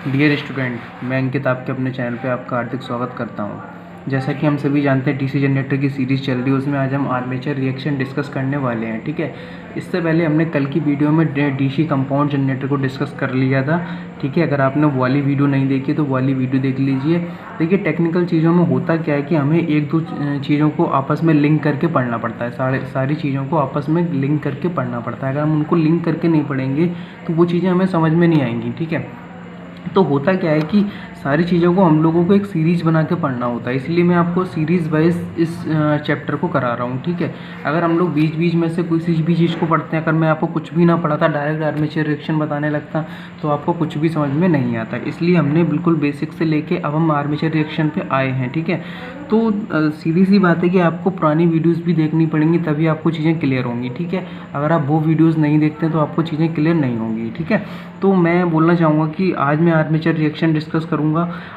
Dear student, मैं अंकित आपके अपने चैनल पे आपका हार्दिक स्वागत करता हूँ। जैसा कि हम सभी जानते हैं डीसी जनरेटर की सीरीज़ चल रही है, उसमें आज हम आर्मेचर रिएक्शन डिस्कस करने वाले हैं। ठीक है, इससे पहले हमने कल की वीडियो में डीसी कंपाउंड जनरेटर को डिस्कस कर लिया था। ठीक है, अगर आपने वो वाली वीडियो नहीं देखी तो वो वाली वीडियो देख लीजिए। देखिए, टेक्निकल चीज़ों में होता क्या है कि हमें एक दो चीज़ों को आपस में लिंक करके पढ़ना पड़ता है। सारी चीज़ों को आपस में लिंक करके पढ़ना पड़ता है। अगर हम उनको लिंक करके नहीं पढ़ेंगे तो वो चीज़ें हमें समझ में नहीं आएंगी। ठीक है, तो होता क्या है कि सारी चीज़ों को हम लोगों को एक सीरीज़ बना के पढ़ना होता है, इसलिए मैं आपको सीरीज़ वाइज इस चैप्टर को करा रहा हूँ। ठीक है, अगर हम लोग बीच बीच में से किसी भी चीज़ को पढ़ते हैं, अगर मैं आपको कुछ भी ना पढ़ाता, डायरेक्ट आर्मेचर रिएक्शन बताने लगता, तो आपको कुछ भी समझ में नहीं आता। इसलिए हमने बिल्कुल बेसिक से लेके अब हम आर्मेचर रिएक्शन पे आए हैं। ठीक है, तो सीधी सी बात है कि आपको पुरानी वीडियोज़ भी देखनी पड़ेंगी, तभी आपको चीज़ें क्लियर होंगी। ठीक है, अगर आप वो वीडियोज़ नहीं देखते तो आपको चीज़ें क्लियर नहीं होंगी। ठीक है, तो मैं बोलना चाहूँगा कि आज मैं आर्मेचर रिएक्शन डिस्कस करूँगा।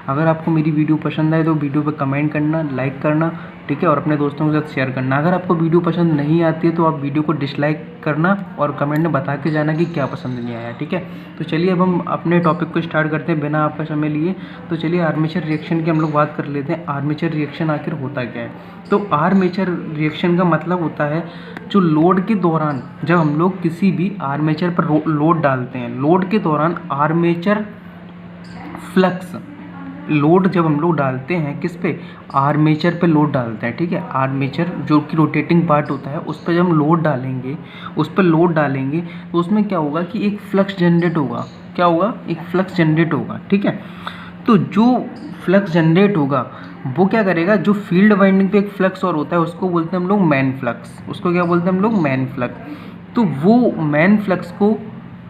अगर आपको मेरी वीडियो पसंद आए तो वीडियो पे कमेंट करना, लाइक करना, ठीक है, और अपने दोस्तों के साथ शेयर करना। अगर आपको वीडियो पसंद नहीं आती है तो आप वीडियो को डिसलाइक करना और कमेंट में बता के जाना कि क्या पसंद नहीं आया। ठीक है, तो चलिए अब हम अपने टॉपिक को स्टार्ट करते हैं बिना आपका समय लिए। तो चलिए आर्मेचर रिएक्शन की हम लोग बात कर लेते हैं। आर्मेचर रिएक्शन आखिर होता क्या है? तो आर्मेचर रिएक्शन का मतलब होता है जो लोड के दौरान, जब हम लोग किसी भी आर्मेचर पर लोड डालते हैं, लोड के दौरान आर्मेचर फ्लक्स, लोड जब हम लोग डालते हैं किस पे, आर्मेचर पे लोड डालते हैं। ठीक है, आर्मेचर जो कि रोटेटिंग पार्ट होता है उस पर जब हम लोड डालेंगे, उस पर लोड डालेंगे तो उसमें क्या होगा कि एक फ्लक्स जनरेट होगा। क्या होगा? एक फ्लक्स जनरेट होगा। ठीक है, तो जो फ्लक्स जनरेट होगा वो क्या करेगा, जो फील्ड वाइंडिंग पे एक फ्लक्स और होता है उसको बोलते हैं हम लोग मैन फ्लक्स। उसको क्या बोलते हैं हम लोग? Man flux. तो वो मैन फ्लक्स को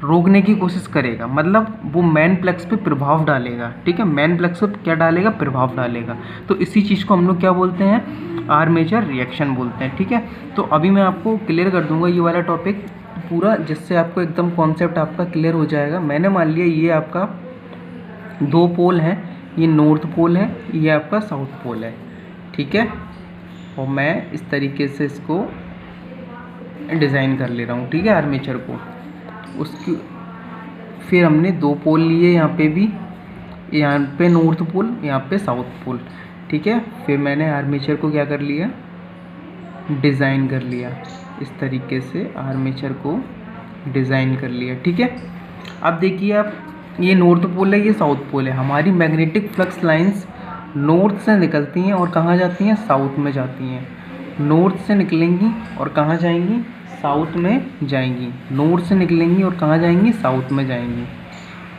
रोकने की कोशिश करेगा, मतलब वो मैन फ्लक्स पे प्रभाव डालेगा। ठीक है, मैन फ्लक्स पे क्या डालेगा? प्रभाव डालेगा। तो इसी चीज़ को हम लोग क्या बोलते हैं? आर्मेचर रिएक्शन बोलते हैं। ठीक है, तो अभी मैं आपको क्लियर कर दूंगा ये वाला टॉपिक पूरा, जिससे आपको एकदम कॉन्सेप्ट आपका क्लियर हो जाएगा। मैंने मान लिया ये आपका दो पोल हैं, ये नॉर्थ पोल है, ये आपका साउथ पोल है। ठीक है, और मैं इस तरीके से इसको डिज़ाइन कर ले रहा हूँ। ठीक है, आर्मेचर को उसकी फिर हमने दो पोल लिए, यहाँ पे भी, यहाँ पे नॉर्थ पोल, यहाँ पे साउथ पोल। ठीक है, फिर मैंने आर्मेचर को क्या कर लिया? डिज़ाइन कर लिया। इस तरीके से आर्मेचर को डिज़ाइन कर लिया। ठीक है, अब देखिए आप, ये नॉर्थ पोल है, ये साउथ पोल है। हमारी मैग्नेटिक फ्लक्स लाइंस नॉर्थ से निकलती हैं और कहाँ जाती हैं? साउथ में जाती हैं। नॉर्थ से निकलेंगी और कहाँ जाएंगी? साउथ में जाएंगी। नॉर्थ से निकलेंगी और कहाँ जाएंगी? साउथ में जाएंगी।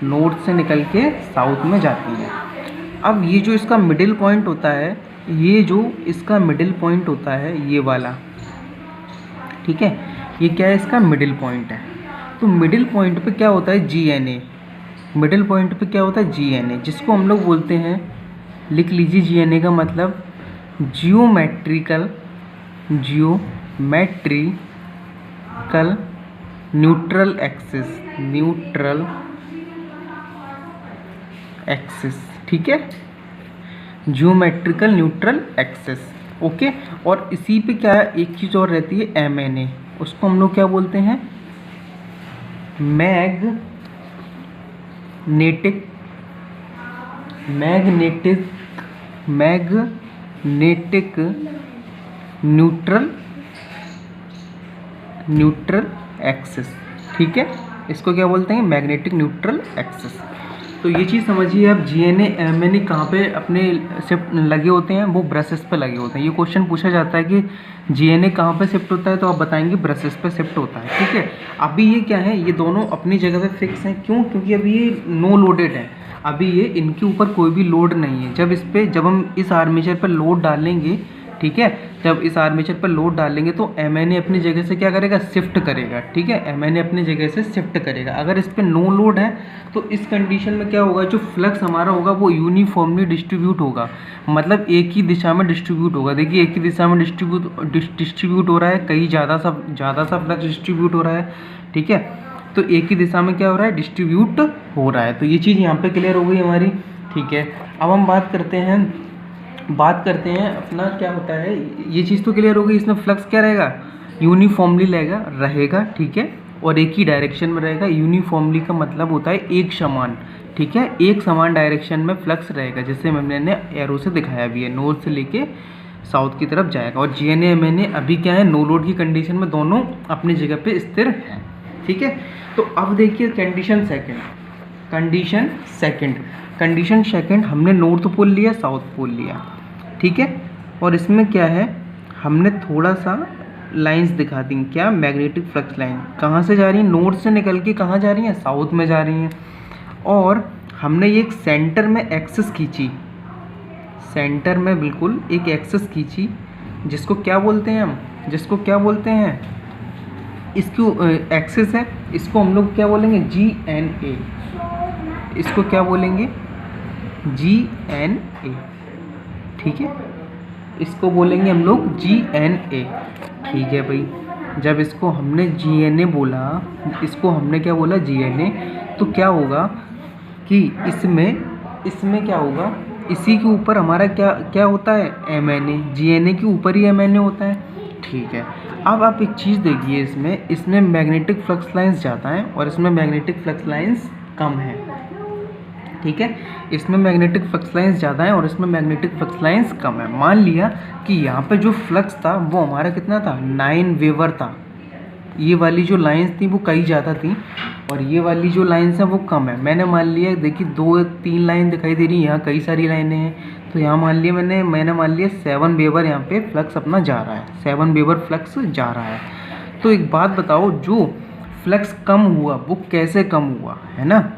नॉर्थ से निकल के साउथ में जाती हैं। अब ये जो इसका मिडिल पॉइंट होता है, ये जो इसका मिडिल पॉइंट होता है ये वाला, ठीक है, ये क्या है? इसका मिडिल पॉइंट है। तो मिडिल पॉइंट पे क्या होता है? GNA। मिडिल पॉइंट पे क्या होता है? GNA, जिसको हम लोग बोलते हैं, लिख लीजिए, GNA का मतलब जियोमेट्रिकल न्यूट्रल एक्सिस। ठीक है, जियोमेट्रिकल न्यूट्रल एक्सिस। ओके, और इसी पे क्या है, एक चीज़ और रहती है, MNA। उसको हम लोग क्या बोलते हैं? Magnetic neutral axis. ठीक है, इसको क्या बोलते हैं? Magnetic neutral axis. तो ये चीज़ समझिए आप, GNA MNA कहाँ पे अपने शिफ्ट लगे होते हैं? वो ब्रशेस पे लगे होते हैं। ये क्वेश्चन पूछा जाता है कि GNA कहाँ पे शिफ्ट होता है, तो आप बताएंगे ब्रशेस पे शिफ्ट होता है। ठीक है, अभी ये क्या है, ये दोनों अपनी जगह पे फिक्स हैं। क्यों? क्योंकि अभी ये नो लोडेड है, अभी ये इनके ऊपर कोई भी लोड नहीं है। जब हम इस आर्मेचर पर लोड डालेंगे, ठीक है, जब इस आर्मेचर पर लोड डालेंगे तो MNA अपनी जगह से क्या करेगा? शिफ्ट करेगा। ठीक है, MNA अपनी जगह से शिफ्ट करेगा। अगर इस पर नो लोड है तो इस कंडीशन में क्या होगा, जो फ्लक्स हमारा होगा वो यूनिफॉर्मली डिस्ट्रीब्यूट होगा, मतलब एक ही दिशा में डिस्ट्रीब्यूट होगा। देखिए, एक ही दिशा में डिस्ट्रीब्यूट हो रहा है, कहीं ज़्यादा सा फ्लक्स डिस्ट्रीब्यूट हो रहा है। ठीक है, तो एक ही दिशा में क्या हो रहा है? डिस्ट्रीब्यूट हो रहा है। तो ये चीज़ यहाँ पे क्लियर हो गई हमारी। ठीक है, अब हम बात करते हैं अपना क्या होता है, ये चीज़ तो क्लियर हो गई। इसमें फ्लक्स क्या रहेगा? यूनिफॉर्मली रहेगा। ठीक है, और एक ही डायरेक्शन में रहेगा। यूनिफॉर्मली का मतलब होता है एक समान। ठीक है, एक समान डायरेक्शन में फ्लक्स रहेगा, जिससे मैंने एरो से दिखाया भी है, नॉर्थ से लेके साउथ की तरफ जाएगा। और GNA MNA अभी क्या है, नो लोड की कंडीशन में दोनों अपनी जगह पे स्थिर हैं। ठीक है, तो अब देखिए कंडीशन सेकंड हमने नॉर्थ पोल लिया, साउथ पोल लिया। ठीक है, और इसमें क्या है, हमने थोड़ा सा लाइंस दिखा दी, क्या, मैग्नेटिक फ्लक्स लाइन कहाँ से जा रही है, नॉर्थ से निकल के कहाँ जा रही हैं, साउथ में जा रही हैं। और हमने ये एक सेंटर में एक्सिस खींची, सेंटर में बिल्कुल एक एक्सिस खींची, जिसको क्या बोलते हैं हम, इसको एक्सिस है, इसको हम लोग क्या बोलेंगे, GNA, इसको क्या बोलेंगे, GNA। ठीक है, इसको बोलेंगे हम लोग GNA। ठीक है भाई, जब इसको हमने GNA बोला, इसको हमने क्या बोला, GNA, तो क्या होगा कि इसमें क्या होगा, इसी के ऊपर हमारा क्या होता है, MNA, GNA के ऊपर ही MNA होता है। ठीक है, अब आप एक चीज़ देखिए, इसमें मैग्नेटिक फ्लक्स लाइंस ज़्यादा हैं और इसमें मैग्नेटिक फ्लक्स लाइंस कम है। ठीक है, इसमें मैग्नेटिक फ्लक्स लाइंस ज़्यादा है और इसमें मैग्नेटिक फ्लक्स लाइंस कम है। मान लिया कि यहाँ पे जो फ्लक्स था वो हमारा कितना था, 9 वेबर था। ये वाली जो लाइंस थी वो कई ज़्यादा थी और ये वाली जो लाइंस हैं वो कम है। मैंने मान लिया, देखिए 2-3 लाइन दिखाई दे रही है, यहाँ कई सारी लाइनें हैं, तो यहाँ मान लिया मैंने मान लिया 7 वेबर यहाँ पे फ्लक्स अपना जा रहा है, 7 वेबर फ्लक्स जा रहा है। तो एक बात बताओ, जो फ्लक्स कम हुआ वो कैसे कम हुआ, है ना,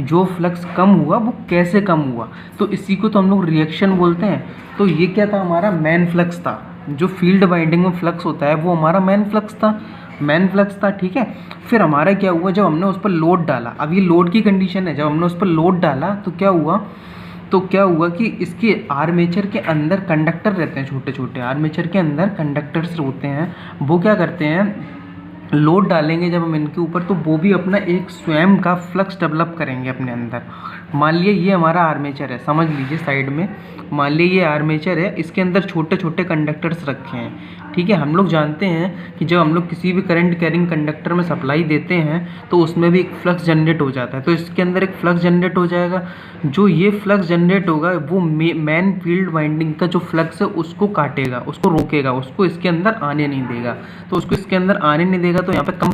जो फ्लक्स कम हुआ वो कैसे कम हुआ, तो इसी को तो हम लोग रिएक्शन बोलते हैं। तो ये क्या था, हमारा मेन फ्लक्स था, जो फील्ड वाइंडिंग में फ्लक्स होता है वो हमारा मेन फ्लक्स था। ठीक है, फिर हमारा क्या हुआ, जब हमने उस पर लोड डाला, अब ये लोड की कंडीशन है, जब हमने उस पर लोड डाला तो क्या हुआ कि इसके आर्मेचर के अंदर कंडक्टर रहते हैं, छोटे छोटे आर्मेचर के अंदर कंडक्टर्स होते हैं। वो क्या करते हैं, लोड डालेंगे जब हम इनके ऊपर, तो वो भी अपना एक स्वयं का फ्लक्स डेवलप करेंगे अपने अंदर। मान लिया ये हमारा आर्मेचर है, समझ लीजिए साइड में, मान लिया ये आर्मेचर है, इसके अंदर छोटे छोटे कंडक्टर्स रखे हैं। ठीक है, हम लोग जानते हैं कि जब हम लोग किसी भी करंट कैरिंग कंडक्टर में सप्लाई देते हैं तो उसमें भी एक फ्लक्स जनरेट हो जाता है, तो इसके अंदर एक फ्लक्स जनरेट हो जाएगा। जो ये फ्लक्स जनरेट होगा वो मेन फील्ड वाइंडिंग का जो फ्लक्स है उसको काटेगा, उसको रोकेगा, उसको इसके अंदर आने नहीं देगा। तो उसको इसके अंदर आने नहीं देगा तो यहाँ पे कम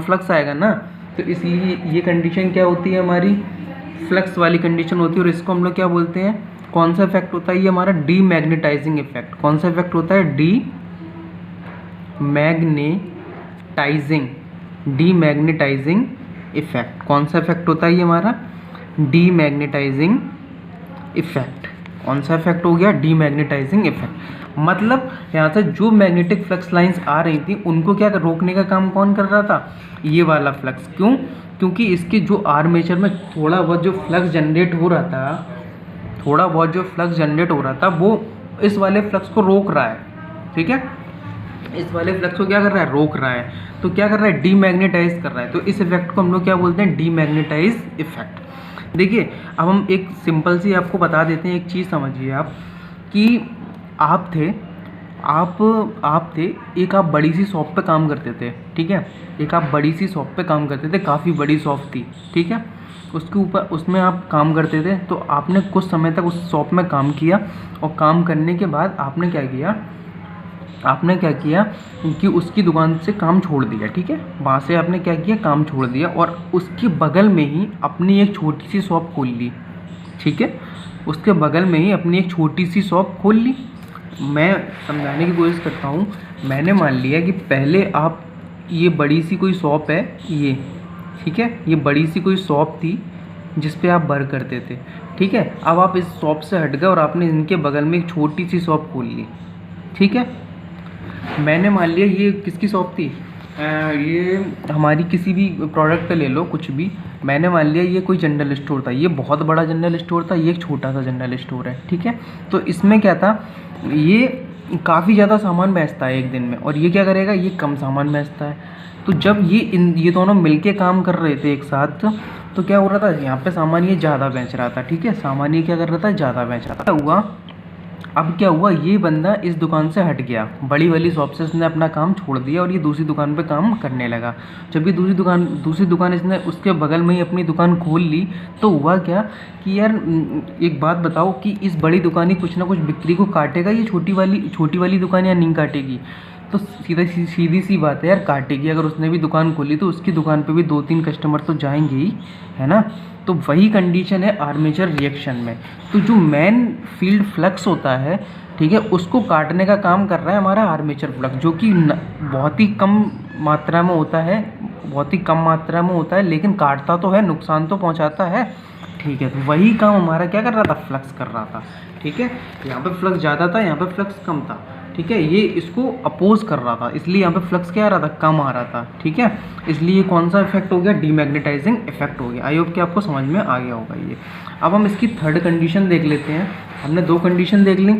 फ्लक्स आएगा ना, तो इसलिए ये कंडीशन क्या होती है, हमारी फ्लक्स वाली कंडीशन होती है। और इसको हम लोग क्या बोलते हैं, कौन सा इफेक्ट होता है, ये हमारा डीमैग्नेटाइजिंग इफेक्ट। कौन सा इफेक्ट होता है, डीमैग्नेटाइजिंग इफेक्ट। कौन सा इफेक्ट होता है ये हमारा, डीमैग्नेटाइजिंग इफेक्ट। कौन सा इफेक्ट हो गया, डीमैग्नेटाइजिंग इफेक्ट। मतलब यहाँ से जो मैग्नेटिक फ्लक्स लाइंस आ रही थी उनको क्या रोकने का काम कौन कर रहा था, ये वाला फ्लक्स। क्यों, क्योंकि इसके जो आर्मेचर में थोड़ा बहुत जो फ्लक्स जनरेट हो रहा था वो इस वाले फ्लक्स को रोक रहा है। ठीक है, इस वाले फ्लक्स को क्या कर रहा है, रोक रहा है। तो क्या कर रहा है, डीमैग्नेटाइज कर रहा है। तो इस इफेक्ट को हम लोग क्या बोलते हैं, डीमैग्नेटाइज इफेक्ट। देखिए, अब हम एक सिंपल सी आपको बता देते हैं, एक चीज़ समझिए आप, कि आप थे एक आप बड़ी सी शॉप पे काम करते थे। ठीक है, एक आप बड़ी सी शॉप पे काम करते थे, काफ़ी बड़ी शॉप थी। ठीक है, उसमें आप काम करते थे, तो आपने कुछ समय तक उस शॉप में काम किया और काम करने के बाद आपने क्या किया कि उसकी दुकान से काम छोड़ दिया। ठीक है, वहाँ से आपने क्या किया, काम छोड़ दिया और उसके बगल में ही अपनी एक छोटी सी शॉप खोल ली। ठीक है, उसके बगल में ही अपनी एक छोटी सी शॉप खोल ली। मैं समझाने की कोशिश करता हूँ। मैंने मान लिया कि पहले आप, ये बड़ी सी कोई शॉप है ये, ठीक है, ये बड़ी सी कोई शॉप थी जिस पे आप वर्क करते थे। ठीक है, अब आप इस शॉप से हट गए और आपने इनके बगल में एक छोटी सी शॉप खोल ली। ठीक है, मैंने मान लिया ये किसकी शॉप थी, ये हमारी किसी भी प्रोडक्ट पे ले लो कुछ भी। मैंने मान लिया ये कोई जनरल स्टोर था, ये बहुत बड़ा जनरल स्टोर था, ये एक छोटा सा जनरल स्टोर है। ठीक है, तो इसमें क्या था, ये काफ़ी ज़्यादा सामान बेचता है एक दिन में और ये क्या करेगा, ये कम सामान बेचता है। तो जब ये दोनों मिलके काम कर रहे थे एक साथ, तो क्या हो रहा था, यहाँ पे सामान ये ज़्यादा बेच रहा था। ठीक है, सामान ये क्या कर रहा था, ज़्यादा बेच रहा था। हुआ अब क्या हुआ, ये बंदा इस दुकान से हट गया, बड़ी वाली शॉप से इसने अपना काम छोड़ दिया और ये दूसरी दुकान पे काम करने लगा। जब ये दूसरी दुकान इसने उसके बगल में ही अपनी दुकान खोल ली, तो हुआ क्या कि यार एक बात बताओ कि इस बड़ी दुकान ही कुछ ना कुछ बिक्री को काटेगा, ये छोटी वाली दुकान या नहीं काटेगी? तो सीधी सी बात है यार, काटेगी। अगर उसने भी दुकान खोली तो उसकी दुकान पे भी 2-3 कस्टमर तो जाएंगे ही, है ना। तो वही कंडीशन है आर्मेचर रिएक्शन में। तो जो मेन फील्ड फ्लक्स होता है, ठीक है, उसको काटने का काम कर रहा है हमारा आर्मेचर फ्लक्स, जो कि बहुत ही कम मात्रा में होता है, लेकिन काटता तो है, नुकसान तो पहुंचाता है, ठीक है। तो वही काम हमारा क्या कर रहा था, फ्लक्स कर रहा था, ठीक है। यहाँ पे फ्लक्स ज़्यादा था, यहाँ पे फ्लक्स कम था, ठीक है। ये इसको अपोज कर रहा था, इसलिए यहाँ पे फ्लक्स क्या आ रहा था, कम आ रहा था, ठीक है। इसलिए कौन सा इफेक्ट हो गया, डीमैग्नेटाइजिंग इफेक्ट हो गया। आई होप कि आपको समझ में आ गया होगा ये। अब हम इसकी थर्ड कंडीशन देख लेते हैं। हमने 2 कंडीशन देख ली,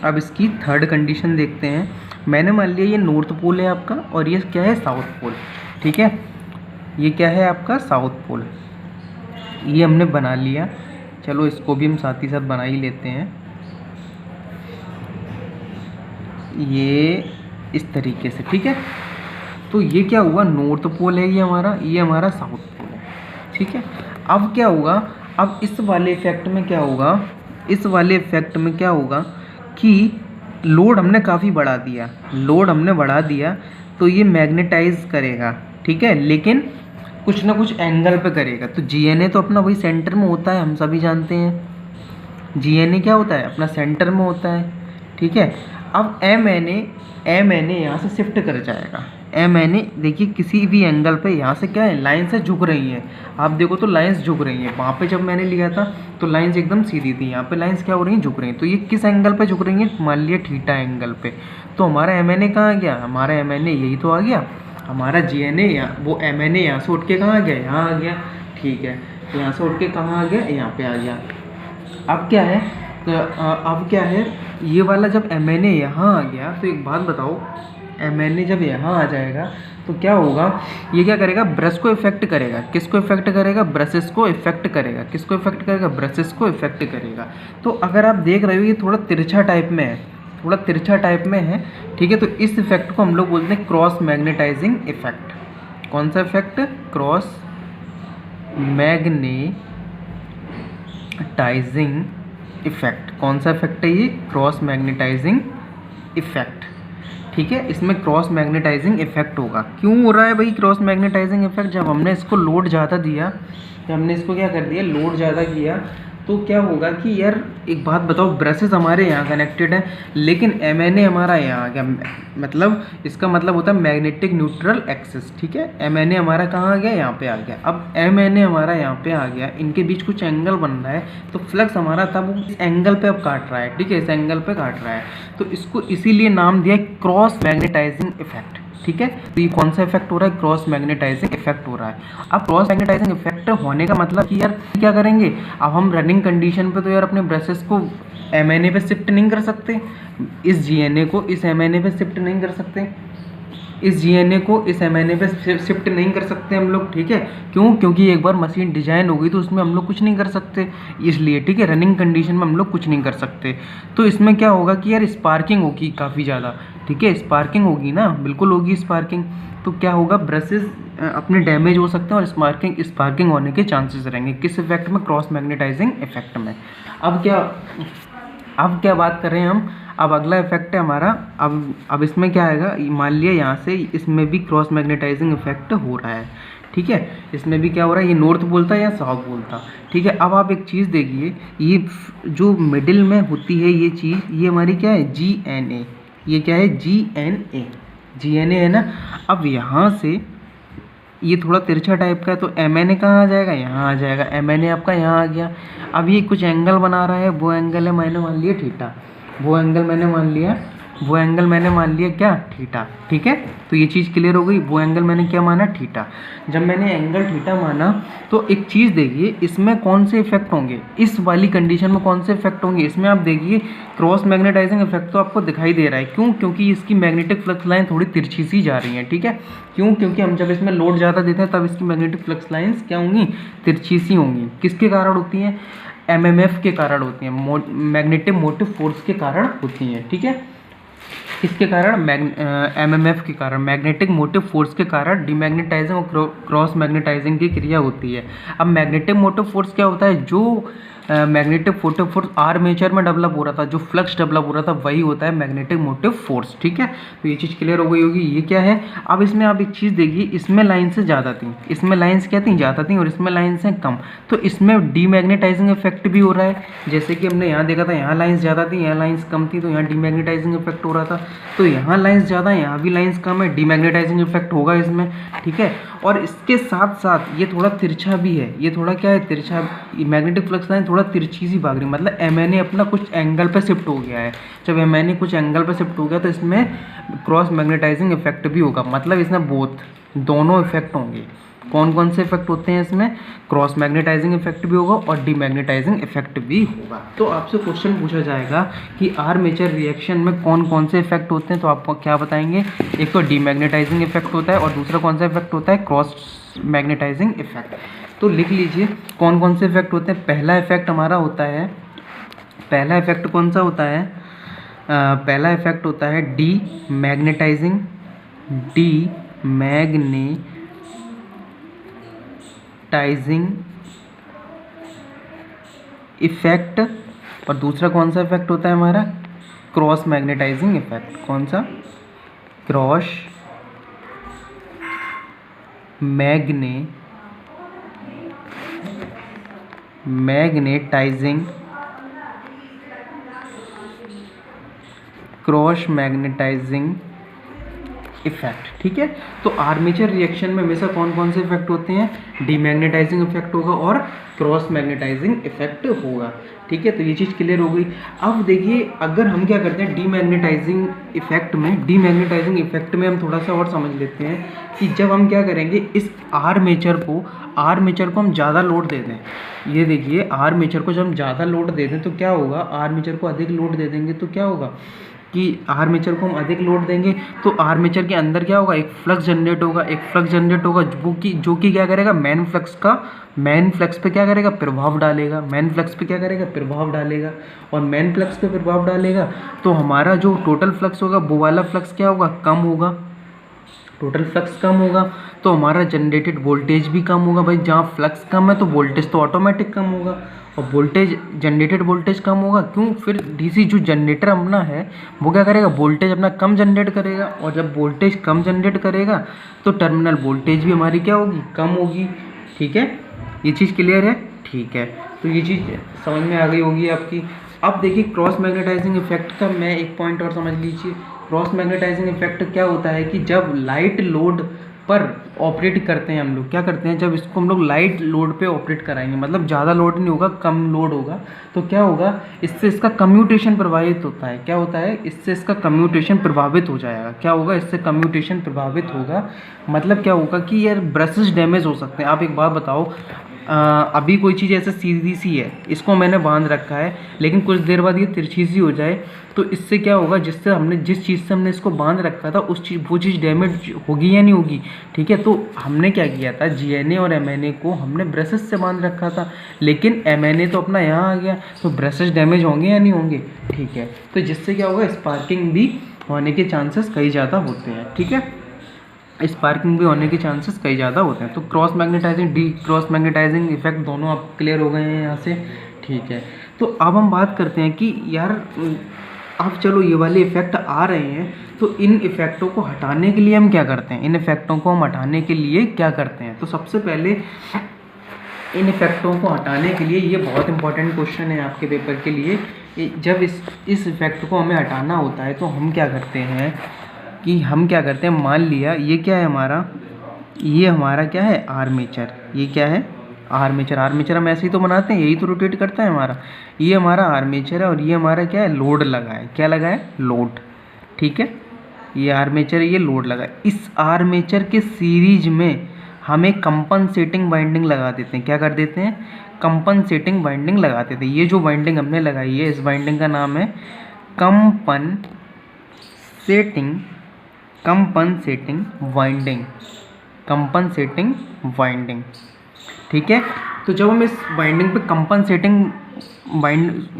अब इसकी थर्ड कंडीशन देखते हैं। मैंने मान लिया ये नॉर्थ पोल है आपका और ये क्या है, साउथ पोल, ठीक है। ये क्या है आपका, साउथ पोल, ये हमने बना लिया। चलो इसको भी हम साथ ही साथ बना ही लेते हैं। ये इस तरीके से, ठीक है। तो ये क्या हुआ, नॉर्थ पोल है ये हमारा साउथ पोल है, ठीक है। अब क्या होगा, अब इस वाले इफेक्ट में क्या होगा, कि लोड हमने काफ़ी बढ़ा दिया, तो ये मैग्नेटाइज करेगा, ठीक है, लेकिन कुछ ना कुछ एंगल पे करेगा। तो GNA तो अपना वही सेंटर में होता है, हम सभी जानते हैं GNA क्या होता है, अपना सेंटर में होता है, ठीक है। अब MNA यहाँ से शिफ्ट कर जाएगा। MNA देखिए किसी भी एंगल पे यहाँ से क्या है, लाइन से झुक रही हैं, आप देखो तो लाइंस झुक रही हैं। वहाँ पे जब मैंने लिया था तो लाइंस एकदम सीधी थी, यहाँ पे लाइंस क्या हो रही हैं, झुक रही हैं। तो ये किस एंगल पे झुक रही हैं, मान लिया थीटा एंगल पे। तो हमारा MNA कहाँ आ गया, हमारा MNA यही तो आ गया, हमारा GNA वो MNA यहाँ से उठ के कहाँ आ गया, यहाँ आ गया, ठीक है। तो यहाँ से उठ के कहाँ आ गया, यहाँ पे आ गया। अब क्या है, ये वाला जब MNA यहाँ आ गया, तो एक बात बताओ, MNA जब यहाँ आ जाएगा तो क्या होगा, ये क्या करेगा, ब्रश को इफेक्ट करेगा। किसको इफेक्ट करेगा, ब्रशेस को इफेक्ट करेगा। किसको इफेक्ट करेगा, ब्रशेस को इफेक्ट करेगा। तो अगर आप देख रहे हो ये थोड़ा तिरछा टाइप में है, ठीक है। तो इस इफेक्ट को हम लोग बोलते हैं क्रॉस मैग्नेटाइजिंग इफेक्ट। कौन सा इफेक्ट, क्रॉस मैग्नेटाइजिंग इफेक्ट। कौन सा इफेक्ट है ये, क्रॉस मैग्नेटाइजिंग इफेक्ट, ठीक है। इसमें क्रॉस मैग्नेटाइजिंग इफेक्ट होगा। क्यों हो रहा है भाई क्रॉस मैग्नेटाइजिंग इफेक्ट, जब हमने इसको लोड ज़्यादा दिया, लोड ज़्यादा किया, तो क्या होगा कि यार एक बात बताओ, ब्रशेस हमारे यहाँ कनेक्टेड हैं, लेकिन MNA हमारा यहाँ आ गया, मतलब इसका मतलब होता है मैग्नेटिक न्यूट्रल एक्सिस, ठीक है। MNA हमारा कहाँ आ गया, यहाँ पे आ गया। अब MNA हमारा यहाँ पे आ गया, इनके बीच कुछ एंगल बन रहा है, तो फ्लक्स हमारा था वो इस एंगल पे अब काट रहा है, ठीक है, इस एंगल पे काट रहा है। तो इसको इसीलिए नाम दिया क्रॉस मैग्नेटाइजिंग इफेक्ट, ठीक है। तो ये कौन सा इफेक्ट हो रहा है, क्रॉस मैग्नेटाइजिंग इफेक्ट हो रहा है। अब क्रॉस मैग्नेटाइजिंग इफेक्ट होने का मतलब कि यार क्या करेंगे, अब हम रनिंग कंडीशन पे तो यार अपने ब्रशेस को MNA पे शिफ्ट नहीं कर सकते, इस GNA को इस MNA पे शिफ्ट नहीं कर सकते, इस GNA को इस MNA पे शिफ्ट नहीं कर सकते हम लोग, ठीक है। क्यों, क्योंकि एक बार मशीन डिजाइन हो गई तो उसमें हम लोग कुछ नहीं कर सकते, इसलिए, ठीक है। रनिंग कंडीशन में हम लोग कुछ नहीं कर सकते। तो इसमें क्या होगा कि यार स्पार्किंग होगी काफ़ी ज़्यादा, ठीक है, स्पार्किंग होगी ना, बिल्कुल होगी स्पार्किंग। तो क्या होगा, ब्रशेस अपने डैमेज हो सकते हैं और स्पार्किंग होने के चांसेस रहेंगे। किस इफेक्ट में, क्रॉस मैग्नेटाइजिंग इफेक्ट में। अब क्या बात कर रहे हैं हम, अब अगला इफेक्ट है हमारा, अब इसमें क्या आएगा, मान लिया यहाँ से इसमें भी क्रॉस मैग्नेटाइजिंग इफेक्ट हो रहा है, ठीक है। इसमें भी क्या हो रहा है, ये नॉर्थ पोल था या साउथ पोल था, ठीक है। अब आप एक चीज़ देखिए, ये जो मिडिल में होती है ये चीज़, ये हमारी क्या है, GNA, ये क्या है, GNA है ना। अब यहाँ से ये थोड़ा तिरछा टाइप का है, तो MNA कहाँ आ जाएगा, यहाँ आ जाएगा। MNA आपका यहाँ आ गया। अब ये कुछ एंगल बना रहा है, वो एंगल है मैंने मान लिया थीटा, वो एंगल मैंने मान लिया क्या, थीटा, ठीक है। तो ये चीज़ क्लियर हो गई, वो एंगल मैंने क्या माना, थीटा। जब मैंने एंगल थीटा माना तो एक चीज़ देखिए, इसमें कौन से इफेक्ट होंगे, इस वाली कंडीशन में कौन से इफेक्ट होंगे, इसमें आप देखिए क्रॉस मैग्नेटाइजिंग इफेक्ट तो आपको दिखाई दे रहा है। क्यों, क्योंकि इसकी मैग्नेटिक फ्लक्स लाइन थोड़ी तिरछी सी जा रही हैं, ठीक है। क्यों, क्योंकि हम जब इसमें लोड ज़्यादा देते हैं तब इसकी मैग्नेटिक फ्लक्स लाइन्स क्या होंगी, तिरछी सी होंगी। किसके कारण होती हैं, एमएमएफ के कारण होती हैं, मैग्नेटिक मोटिव फोर्स के कारण होती हैं, ठीक है। किसके कारण? एमएमएफ के कारण, मैग्नेटिक मोटिव फोर्स के कारण डीमैग्नेटाइजिंग और क्रॉस मैग्नेटाइजिंग की क्रिया होती है। अब मैग्नेटिक मोटिव फोर्स क्या होता है? जो मैग्नेटिक मोटिव फोर्स आर्मेचर में डेवलप हो रहा था, जो फ्लक्स डेवलप हो रहा था, वही होता है मैग्नेटिक मोटिव फोर्स, ठीक है। तो ये चीज़ क्लियर हो गई होगी। ये क्या है? अब इसमें आप एक चीज़ देखिए, इसमें लाइन से ज़्यादा थी, इसमें लाइन्स क्या थी? ज़्यादा थी, और इसमें लाइन्स हैं कम। तो इसमें डीमैग्नेटाइजिंग इफेक्ट भी हो रहा है, जैसे कि हमने यहाँ देखा था, यहाँ लाइन्स ज़्यादा थी, यहाँ लाइन्स कम थी, तो यहाँ डीमैग्नेटाइजिंग इफेक्ट हो रहा था। तो यहाँ लाइन्स ज़्यादा है, यहाँ भी लाइन्स कम है, डीमैग्नेटाइजिंग इफेक्ट होगा इसमें, ठीक है। और इसके साथ साथ ये थोड़ा तिरछा भी है, ये थोड़ा क्या है? तिरछा। मैग्नेटिक फ्लक्स लाइन थोड़ा तिरछी सी भाग रही, मतलब एमएनए अपना कुछ एंगल पे शिफ्ट हो गया है। जब एमएनए कुछ एंगल पे शिफ्ट हो गया तो इसमें क्रॉस मैग्नेटाइजिंग इफेक्ट भी होगा, मतलब इसमें दोनों इफेक्ट होंगे। कौन कौन से इफेक्ट होते हैं इसमें? क्रॉस मैग्नेटाइजिंग इफेक्ट भी होगा और डीमैग्नेटाइजिंग इफेक्ट भी होगा। तो आपसे क्वेश्चन पूछा जाएगा कि आर्मेचर रिएक्शन में कौन कौन से इफेक्ट होते हैं, तो आपको क्या बताएंगे? एक तो डीमैग्नेटाइजिंग इफेक्ट होता है और दूसरा कौन सा इफेक्ट होता है? Cross magnetizing effect. तो लिख लीजिए कौन कौन से इफेक्ट होते हैं। पहला इफेक्ट हमारा होता है, पहला इफेक्ट कौन सा होता है? पहला इफेक्ट होता है डीमैग्नेटाइजिंग इफेक्ट। और दूसरा कौन सा इफेक्ट होता है हमारा? Cross magnetizing effect. कौन सा? क्रॉस मैग्नेटाइजिंग इफेक्ट, ठीक है। तो आर्मेचर रिएक्शन में हमेशा कौन कौन से इफेक्ट होते हैं? डीमैग्नेटाइजिंग इफेक्ट होगा और क्रॉस मैग्नेटाइजिंग इफेक्ट होगा, ठीक है। तो ये चीज़ क्लियर हो गई। अब देखिए, अगर हम क्या करते हैं डीमैग्नेटाइजिंग इफेक्ट में हम थोड़ा सा और समझ लेते हैं कि जब हम क्या करेंगे, इस आर्मेचर को हम ज़्यादा लोड दे दें। ये देखिए, आर्मेचर को जब हम ज़्यादा लोड दे दें तो क्या होगा? आर्मेचर को अधिक लोड दे देंगे तो क्या होगा कि आर्मेचर को हम अधिक लोड देंगे तो आर्मेचर के अंदर क्या होगा? एक फ्लक्स जनरेट होगा, जो कि क्या करेगा? मेन फ्लक्स पे क्या करेगा? प्रभाव डालेगा। मेन फ्लक्स पे क्या करेगा? प्रभाव डालेगा। और मेन फ्लक्स पे प्रभाव डालेगा तो हमारा जो टोटल फ्लक्स होगा, वो वाला फ्लक्स क्या होगा? कम होगा। टोटल फ्लक्स कम होगा तो हमारा जनरेटेड वोल्टेज भी कम होगा। भाई, जहाँ फ्लक्स कम है तो वोल्टेज तो ऑटोमेटिक कम होगा, और जनरेटेड वोल्टेज कम होगा। क्यों? फिर डीसी जो जनरेटर अपना है वो क्या करेगा? वोल्टेज अपना कम जनरेट करेगा, और जब वोल्टेज कम जनरेट करेगा तो टर्मिनल वोल्टेज भी हमारी क्या होगी? कम होगी, ठीक है। ये चीज़ क्लियर है? ठीक है। तो ये चीज़ समझ में आ गई होगी आपकी। अब देखिए, क्रॉस मैग्नेटाइजिंग इफेक्ट का मैं एक पॉइंट और समझ लीजिए। क्रॉस मैग्नेटाइजिंग इफेक्ट क्या होता है कि जब लाइट लोड पर ऑपरेट करते हैं हम लोग, क्या करते हैं, जब इसको हम लोग लाइट लोड पे ऑपरेट कराएंगे, मतलब ज़्यादा लोड नहीं होगा, कम लोड होगा, तो क्या होगा? इससे इसका कम्यूटेशन प्रभावित होता है। क्या होता है? इससे इसका कम्यूटेशन प्रभावित हो जाएगा। क्या होगा? इससे कम्यूटेशन प्रभावित होगा। मतलब क्या होगा कि यार ब्रशेस डैमेज हो सकते हैं। आप एक बात बताओ, अभी कोई चीज़ ऐसे सीधी सी है, इसको मैंने बांध रखा है, लेकिन कुछ देर बाद ये तिरछी सी हो जाए तो इससे क्या होगा? जिस चीज़ से हमने इसको बांध रखा था वो चीज़ डैमेज होगी या नहीं होगी? ठीक है। तो हमने क्या किया था, जीएनए और एमएनए को हमने ब्रशेस से बांध रखा था, लेकिन एमएनए तो अपना यहाँ आ गया, तो ब्रशेस डैमेज होंगे या नहीं होंगे? ठीक है। तो जिससे क्या होगा? स्पार्किंग भी होने के चांसेस कई ज़्यादा होते हैं, ठीक है। स्पार्किंग भी होने के चांसेस कई ज़्यादा होते हैं। तो क्रॉस मैग्नेटाइजिंग इफेक्ट दोनों आप क्लियर हो गए हैं यहाँ से, ठीक है। तो अब हम बात करते हैं कि यार अब चलो ये वाले इफ़ेक्ट आ रहे हैं, तो इन इफ़ेक्टों को हटाने के लिए हम क्या करते हैं? तो सबसे पहले इन इफ़ेक्टों को हटाने के लिए, ये बहुत इंपॉर्टेंट क्वेश्चन है आपके पेपर के लिए, जब इस इफ़ेक्ट को हमें हटाना होता है तो हम क्या करते हैं मान लिया ये क्या है हमारा, ये हमारा क्या है? आर्मेचर। ये क्या है? आर्मेचर हम ऐसे ही तो बनाते हैं, यही तो रोटेट करता है हमारा। ये हमारा आर्मेचर है और ये हमारा क्या है? लोड लगा है। क्या लगा है? लोड, ठीक है। ये आर्मेचर है, ये लोड लगा है। इस आर्मेचर के सीरीज में हम एक कंपनसेटिंग वाइंडिंग लगा देते हैं। क्या कर देते हैं? कंपनसेटिंग वाइंडिंग लगा देते हैं। ये जो वाइंडिंग हमने लगाई है, इस वाइंडिंग का नाम है कंपनसेटिंग वाइंडिंग, ठीक है। तो जब हम इस बाइंडिंग पे कंपनसेटिंग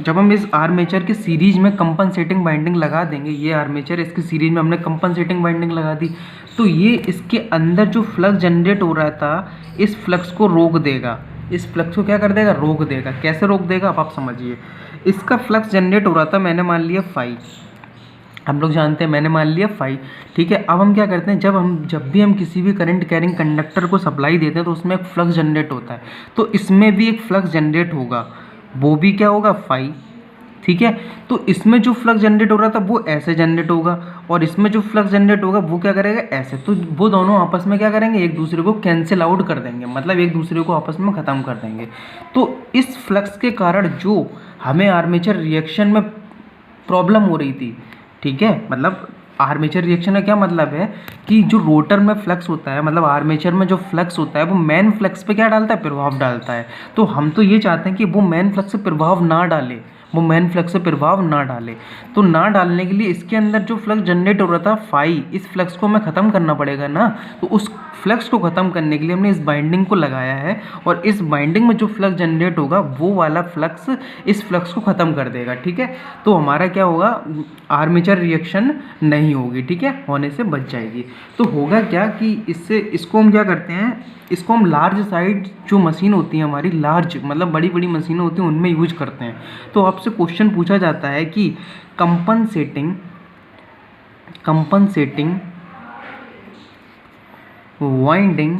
जब हम इस आर्मेचर की सीरीज में कंपनसेटिंग बाइंडिंग लगा देंगे, ये आर्मेचर इसकी सीरीज में हमने कंपनसेटिंग बाइंडिंग लगा दी, तो ये इसके अंदर जो फ्लक्स जनरेट हो रहा था इस फ्लक्स को रोक देगा। इस फ्लक्स को क्या कर देगा? रोक देगा। कैसे रोक देगा अब आप समझिए। इसका फ्लक्स जनरेट हो रहा था, मैंने मान लिया फाई, हम लोग जानते हैं, मैंने मान लिया फाई, ठीक है। अब हम क्या करते हैं, जब भी हम किसी भी करंट कैरिंग कंडक्टर को सप्लाई देते हैं तो उसमें एक फ्लक्स जनरेट होता है, तो इसमें भी एक फ्लक्स जनरेट होगा, वो भी क्या होगा? फाई, ठीक है। तो इसमें जो फ्लक्स जनरेट हो रहा था वो ऐसे जनरेट होगा, और इसमें जो फ्लक्स जनरेट होगा वो क्या करेगा? ऐसे। तो वो दोनों आपस में क्या करेंगे? एक दूसरे को कैंसिल आउट कर देंगे, मतलब एक दूसरे को आपस में ख़त्म कर देंगे। तो इस फ्लक्स के कारण जो हमें आर्मेचर रिएक्शन में प्रॉब्लम हो रही थी, ठीक है, मतलब आर्मेचर रिएक्शन का क्या मतलब है कि जो रोटर में फ्लक्स होता है, मतलब आर्मेचर में जो फ्लक्स होता है वो मेन फ्लक्स पे क्या डालता है? प्रभाव डालता है। तो हम तो ये चाहते हैं कि वो मेन फ्लक्स से प्रभाव ना डाले, वो मेन फ्लक्स से प्रभाव ना डाले। तो ना डालने के लिए इसके अंदर जो फ्लक्स जनरेट हो रहा था फाई, इस फ्लक्स को हमें ख़त्म करना पड़ेगा ना। तो उस फ्लक्स को ख़त्म करने के लिए हमने इस बाइंडिंग को लगाया है, और इस बाइंडिंग में जो फ्लक्स जनरेट होगा वो वाला फ्लक्स इस फ्लक्स को ख़त्म कर देगा, ठीक है। तो हमारा क्या होगा? आर्मेचर रिएक्शन नहीं होगी, ठीक है, होने से बच जाएगी। तो होगा क्या कि इसको हम क्या करते हैं, इसको हम लार्ज साइज जो मशीन होती है हमारी, लार्ज मतलब बड़ी बड़ी मशीनें होती हैं उनमें यूज करते हैं। तो आपसे क्वेश्चन पूछा जाता है कि कंपनसेटिंग वाइंडिंग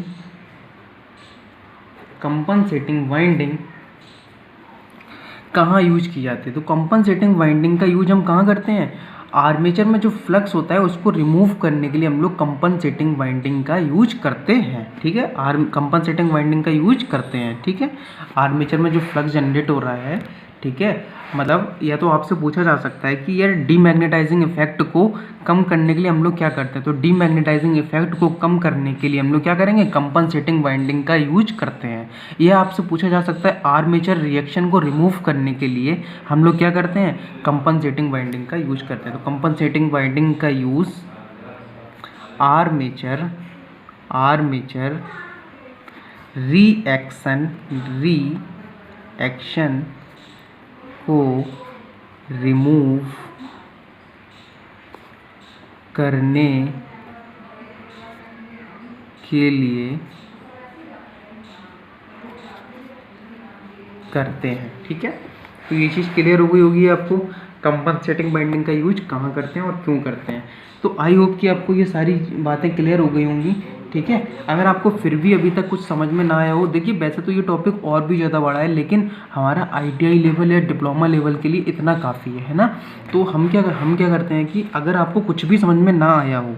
कहाँ यूज की जाती है? तो कंपनसेटिंग वाइंडिंग का यूज हम कहाँ करते हैं? आर्मेचर में जो फ्लक्स होता है उसको रिमूव करने के लिए हम लोग कंपनसेटिंग वाइंडिंग का यूज करते हैं, ठीक है। कंपनसेटिंग वाइंडिंग का यूज करते हैं, ठीक है। आर्मेचर में जो फ्लक्स जनरेट हो रहा है, ठीक है, मतलब या तो आपसे पूछा जा सकता है कि यार डीमैग्नेटाइजिंग इफेक्ट को कम करने के लिए हम लोग क्या करते हैं? तो डीमैग्नेटाइजिंग इफेक्ट को कम करने के लिए हम लोग क्या करेंगे? कंपनसेटिंग वाइंडिंग का यूज करते हैं। यह आपसे पूछा जा सकता है आर्मेचर रिएक्शन को रिमूव करने के लिए हम लोग क्या करते हैं? कंपनसेटिंग वाइंडिंग का यूज करते हैं। तो कंपनसेटिंग वाइंडिंग का यूज आर्मेचर रिएक्शन को रिमूव करने के लिए करते हैं, ठीक है। तो ये चीज़ क्लियर हो गई होगी आपको, कंपनसेटिंग बाइंडिंग का यूज कहाँ करते हैं और क्यों करते हैं। तो आई होप कि आपको ये सारी बातें क्लियर हो गई होंगी, ठीक है। अगर आपको फिर भी अभी तक कुछ समझ में ना आया हो, देखिए वैसे तो ये टॉपिक और भी ज़्यादा बड़ा है, लेकिन हमारा ITI लेवल या डिप्लोमा लेवल के लिए इतना काफ़ी है ना। तो हम क्या करते हैं कि अगर आपको कुछ भी समझ में ना आया हो,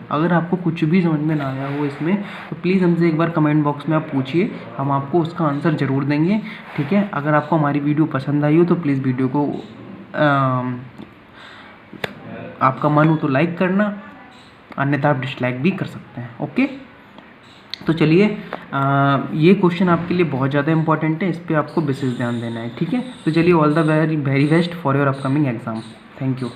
इसमें, तो प्लीज़ हमसे एक बार कमेंट बॉक्स में आप पूछिए, हम आपको उसका आंसर ज़रूर देंगे, ठीक है। अगर आपको हमारी वीडियो पसंद आई हो तो प्लीज़ वीडियो को आपका मन हो तो लाइक करना, अन्यथा आप डिसलाइक भी कर सकते हैं, ओके। तो चलिए, ये क्वेश्चन आपके लिए बहुत ज़्यादा इंपॉर्टेंट है, इस पर आपको विशेष ध्यान देना है, ठीक है। तो चलिए, all the very best for your upcoming exam. Thank you.